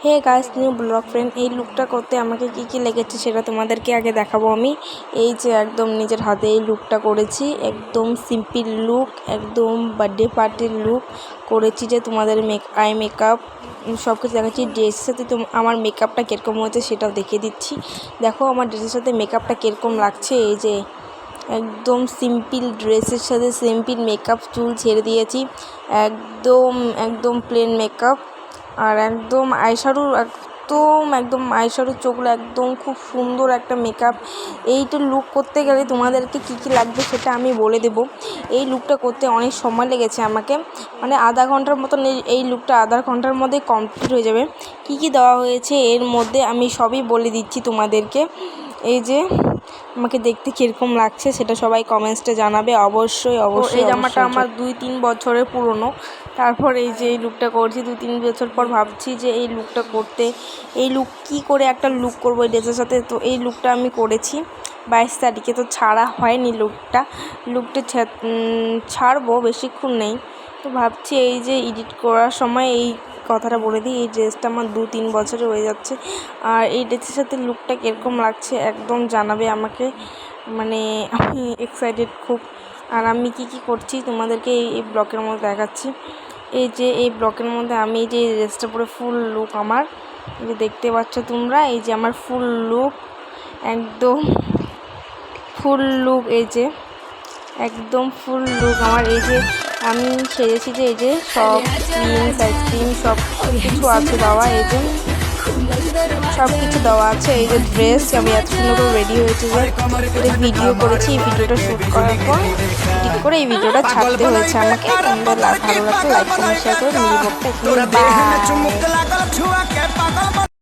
হে guys, new blog friend. এই লুকটা করতে আমাকে কি লেগেছে সেটা তোমাদেরকে আগে দেখাবো। আমি এই যে একদম নিজের হাতে এই লুকটা করেছি, একদম সিম্পল লুক, একদম বার্থডে পার্টির লুক করেছি। যে তোমাদের আই মেকআপ সব কিছু দেখাচ্ছি। ড্রেসের সাথে আমার মেকআপটা কীরকম হয়েছে সেটাও দেখিয়ে দিচ্ছি। দেখো আমার ড্রেসের সাথে মেকআপটা কীরকম লাগছে। এই যে একদম সিম্পল ড্রেসের সাথে সিম্পল মেকআপ, চুল ছেড়ে দিয়েছি, একদম প্লেন মেকআপ, আর একদম আইশ্যাডো চোখগুলো একদম খুব সুন্দর একটা মেকআপ। এইটা লুক করতে গেলে তোমাদেরকে কী লাগবে সেটা আমি বলে দেব। এই লুকটা করতে অনেক সময় লেগেছে আমাকে, মানে আধা ঘন্টার মতন। এই লুকটা আধা ঘন্টার মধ্যেই কমপ্লিট হয়ে যাবে। কি দেওয়া হয়েছে এর মধ্যে আমি সবই বলে দিচ্ছি তোমাদেরকে। এই যে আমাকে দেখতে কীরকম লাগছে সেটা সবাই কমেন্টসে জানাবে অবশ্যই। এই জামাটা আমার 2-3 বছরের পুরনো। তারপর এই যে এই লুকটা করছি 2-3 বছর পর। ভাবছি যে এই লুকটা করতে, এই লুক কী করে একটা লুক করবো এই ড্রেসের সাথে। তো এই লুকটা আমি করেছি 22 তারিখে, তো ছাড়া হয়নি লুকটা ছাড়বো, বেশিক্ষণ নেই। তো ভাবছি এই যে এডিট করার সময় এই কথাটা বলে দিই, এই ড্রেসটা আমার 2-3 বছরে হয়ে যাচ্ছে। আর এই ড্রেসের সাথে লুকটা কীরকম লাগছে একদম জানাবে আমাকে, মানে আমি এক্সাইটেড খুব। আর আমি কি করছি তোমাদেরকে এই ব্লকের মধ্যে দেখাচ্ছি। এই যে এই ব্লকের মধ্যে আমি এই যে ড্রেসটা পরে ফুল লুক আমার, এই যে দেখতে পাচ্ছ তোমরা, এই যে আমার ফুল লুক, একদম ফুল লুক, এই যে একদম ফুল লুক আমার। এই যে আমি সেরেছি যে এই যে সব আইসক্রিম সব কিছু আছে দেওয়া, এই যে সব কিছু দেওয়া আছে। এই যে ড্রেস, আমি এত সুন্দর করে রেডি হয়েছে যে এটা ভিডিও করেছি। এই ভিডিওটা শ্যুট করার পর এডিট করে এই ভিডিওটা ছাড়তে হয়েছে আমাকে। তোমাদের ভালো লাগলে লাইক কমেন্ট শেয়ার করে মিলি ব্লগটা এখানে বাই।